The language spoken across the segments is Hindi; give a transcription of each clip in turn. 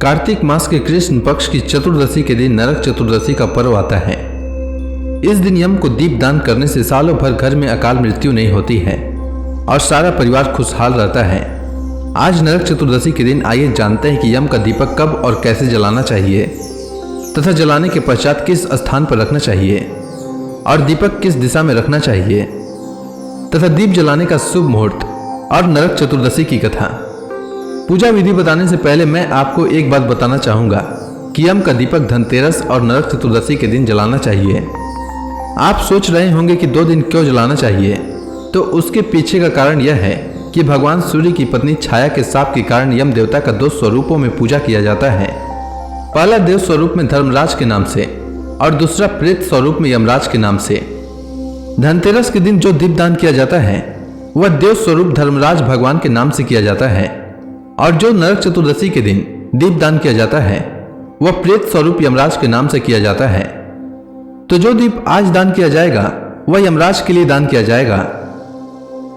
कार्तिक मास के कृष्ण पक्ष की चतुर्दशी के दिन नरक चतुर्दशी का पर्व आता है। इस दिन यम को दीप दान करने से सालों भर घर में अकाल मृत्यु नहीं होती है और सारा परिवार खुशहाल रहता है। आज नरक चतुर्दशी के दिन आइए जानते हैं कि यम का दीपक कब और कैसे जलाना चाहिए तथा जलाने के पश्चात किस स्थान पर रखना चाहिए और दीपक किस दिशा में रखना चाहिए तथा दीप जलाने का शुभ मुहूर्त और नरक चतुर्दशी की कथा। पूजा विधि बताने से पहले मैं आपको एक बात बताना चाहूँगा कि यम का दीपक धनतेरस और नरक चतुर्दशी के दिन जलाना चाहिए। आप सोच रहे होंगे कि 2 दिन क्यों जलाना चाहिए, तो उसके पीछे का कारण यह है कि भगवान सूर्य की पत्नी छाया के शाप के कारण यम देवता का 2 स्वरूपों में पूजा किया जाता है। पहला देव स्वरूप में धर्मराज के नाम से और दूसरा प्रेत स्वरूप में यमराज के नाम से। धनतेरस के दिन जो दीपदान किया जाता है वह देव स्वरूप धर्मराज भगवान के नाम से किया जाता है और जो नरक चतुर्दशी के दिन दीपदान किया जाता है वह प्रेत स्वरूप यमराज के नाम से किया जाता है। तो जो दीप आज दान किया जाएगा वह यमराज के लिए दान किया जाएगा।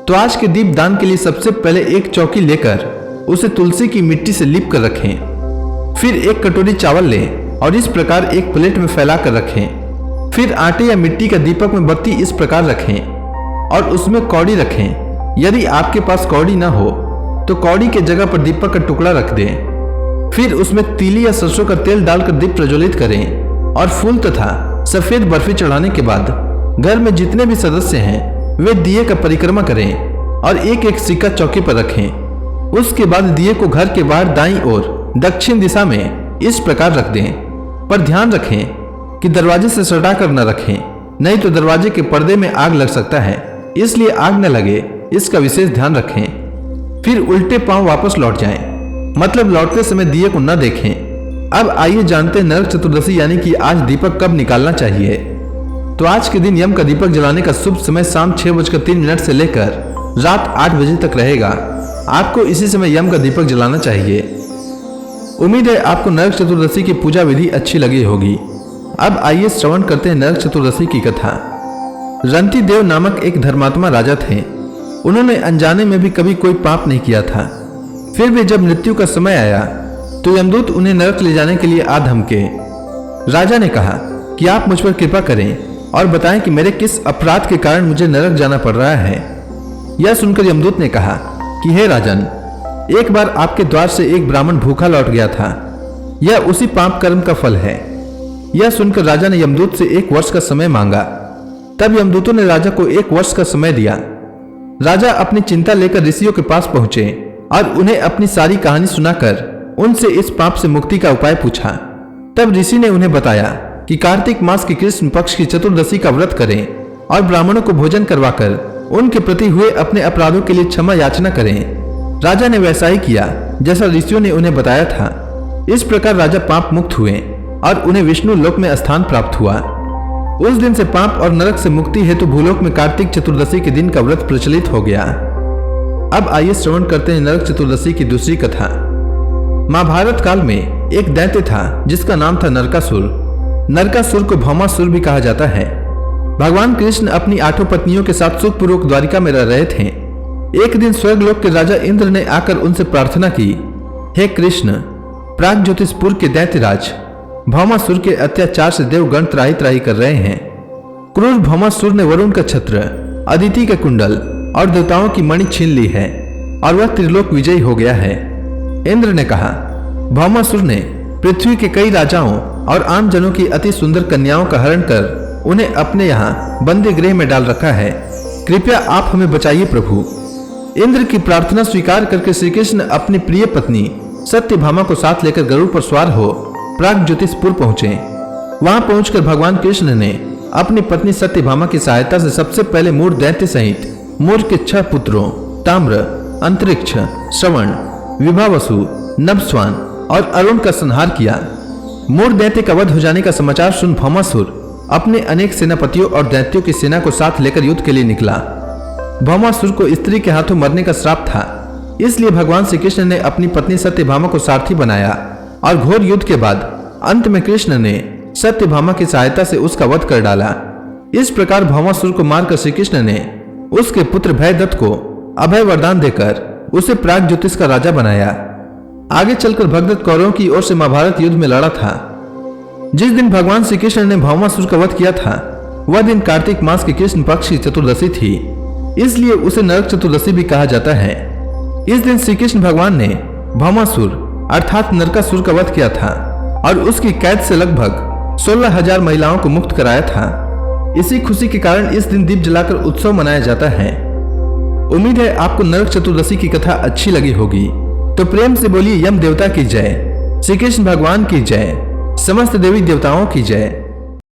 तो आज के दीप दान के लिए सबसे पहले एक चौकी लेकर उसे तुलसी की मिट्टी से लीप कर रखें। फिर एक कटोरी चावल लें और इस प्रकार एक प्लेट में फैला कर रखें। फिर आटे या मिट्टी का दीपक में बत्ती इस प्रकार रखें और उसमें कौड़ी रखें। यदि आपके पास कौड़ी ना हो तो कौड़ी के जगह पर दीपक का टुकड़ा रख दें। फिर उसमें तिली या सरसों का तेल डालकर दीप प्रज्वलित करें और फूल तथा सफेद बर्फी चढ़ाने के बाद घर में जितने भी सदस्य हैं वे दिए का परिक्रमा करें और एक एक सिक्का चौकी पर रखें। उसके बाद दिए को घर के बाहर दाईं ओर दक्षिण दिशा में इस प्रकार रख दें, पर ध्यान रखें कि दरवाजे से सटा कर न रखें, नहीं तो दरवाजे के पर्दे में आग लग सकता है, इसलिए आग न लगे इसका विशेष ध्यान रखें। फिर उल्टे पांव वापस लौट जाएं, मतलब लौटते समय दिए को न देखें। अब आइए जानते हैं नरक चतुर्दशी यानी कि आज दीपक कब निकालना चाहिए। तो आज के दिन यम का दीपक जलाने का शुभ समय शाम 6:03 से लेकर रात 8 बजे तक रहेगा। आपको इसी समय यम का दीपक जलाना चाहिए। उम्मीद है आपको नरक चतुर्दशी की पूजा विधि अच्छी लगी होगी। अब आइए श्रवण करते हैं नरक चतुर्दशी की कथा। रंती देव नामक एक धर्मात्मा राजा थे। उन्होंने अनजाने में भी कभी कोई पाप नहीं किया था। फिर भी जब मृत्यु का समय आया तो यमदूत उन्हें नरक ले जाने के लिए आ धमके। राजा ने कहा कि आप मुझ पर कृपा करें और बताएं कि मेरे किस अपराध के कारण मुझे नरक जाना पड़ रहा है। यह सुनकर यमदूत ने कहा कि हे राजन, एक बार आपके द्वार से एक ब्राह्मण भूखा लौट गया था। यह उसी पाप कर्म का फल है। यह सुनकर राजा ने यमदूत से 1 वर्ष का समय मांगा। तब यमदूतों ने राजा को 1 वर्ष का समय दिया। राजा अपनी चिंता लेकर ऋषियों के पास पहुंचे और उन्हें अपनी सारी कहानी सुनाकर उनसे इस पाप से मुक्ति का उपाय पूछा। तब ऋषि ने उन्हें बताया कि कार्तिक मास के कृष्ण पक्ष की चतुर्दशी का व्रत करें और ब्राह्मणों को भोजन करवाकर उनके प्रति हुए अपने अपराधों के लिए क्षमा याचना करें। राजा ने वैसा ही किया जैसा ऋषियों ने उन्हें बताया था। इस प्रकार राजा पाप मुक्त हुए और उन्हें विष्णु लोक में स्थान प्राप्त हुआ। उस दिन से पाप और नरक से मुक्ति हेतु भूलोक में कार्तिक चतुर्दशी के दिन का व्रत प्रचलित हो गया। अब आइए श्रवण करते हैं नरक चतुर्दशी की दूसरी कथा। महाभारत काल में एक दैत्य था जिसका नाम था नरकासुर। नरकासुर को भौमासुर भी कहा जाता है। भगवान कृष्ण अपनी 8 पत्नियों के साथ सुखपूर्वक द्वारिका में रह रहे थे। एक दिन स्वर्गलोक के राजा इंद्र ने आकर उनसे प्रार्थना की, हे कृष्ण, प्राग ज्योतिषपुर के दैत्यराज भौमासुर के अत्याचार से देवगण त्राही त्राही कर रहे हैं। क्रूर भौमासुर ने वरुण का छत्र, अदिति का कुंडल और देवताओं की मणि छीन ली है और वह त्रिलोक विजयी हो गया है। इंद्र ने कहा, भौमासुर ने पृथ्वी के कई राजाओं और आम जनों की अति सुंदर कन्याओं का हरण कर उन्हें अपने यहाँ बंदी गृह में डाल रखा है। कृपया आप हमें बचाइए प्रभु। इंद्र की प्रार्थना स्वीकार करके श्री कृष्ण अपनी प्रिय पत्नी सत्यभामा को साथ लेकर गरुड़ पर सवार हो प्राग ज्योतिषपुर पहुंचे। वहां पहुंचकर भगवान कृष्ण ने अपनी पत्नी सत्यभामा की सहायता से सबसे पहले मूर दैत्य सहित मूर के 6 पुत्रों ताम्र, अंतरिक्ष, श्रवण, विभावसु, नभस्वान और अरुण का संहार किया। मूर दैत्य का वध हो जाने का समाचार सुन भौमासुर अपने अनेक सेनापतियों और दैत्यों की सेना को साथ लेकर युद्ध के लिए निकला। भौमासुर को स्त्री के हाथों मरने का श्राप था, इसलिए भगवान श्री कृष्ण ने अपनी पत्नी सत्यभामा को सारथी बनाया और घोर युद्ध के बाद अंत में कृष्ण ने सत्यभामा की सहायता से उसका वध कर डाला। इस प्रकार भौमासुर को मारकर श्री कृष्ण ने उसके पुत्र भयदत्त को अभय वरदान देकर उसे प्राग ज्योतिष का राजा बनाया। आगे चलकर भगदत्त कौरवों की ओर से महाभारत युद्ध में लड़ा था। जिस दिन भगवान श्री कृष्ण ने भौमासुर का वध किया था वह दिन कार्तिक मास की कृष्ण पक्ष की चतुर्दशी थी, इसलिए उसे नरक चतुर्दशी भी कहा जाता है। इस दिन श्री कृष्ण भगवान ने भौमासुर अर्थात नरकासुर का वध किया था और उसकी कैद से लगभग 16,000 महिलाओं को मुक्त कराया था। इसी खुशी के कारण इस दिन दीप जलाकर उत्सव मनाया जाता है। उम्मीद है आपको नरक चतुर्दशी की कथा अच्छी लगी होगी, तो प्रेम से बोलिए यम देवता की जय, श्री कृष्ण भगवान की जय, समस्त देवी देवताओं की जय।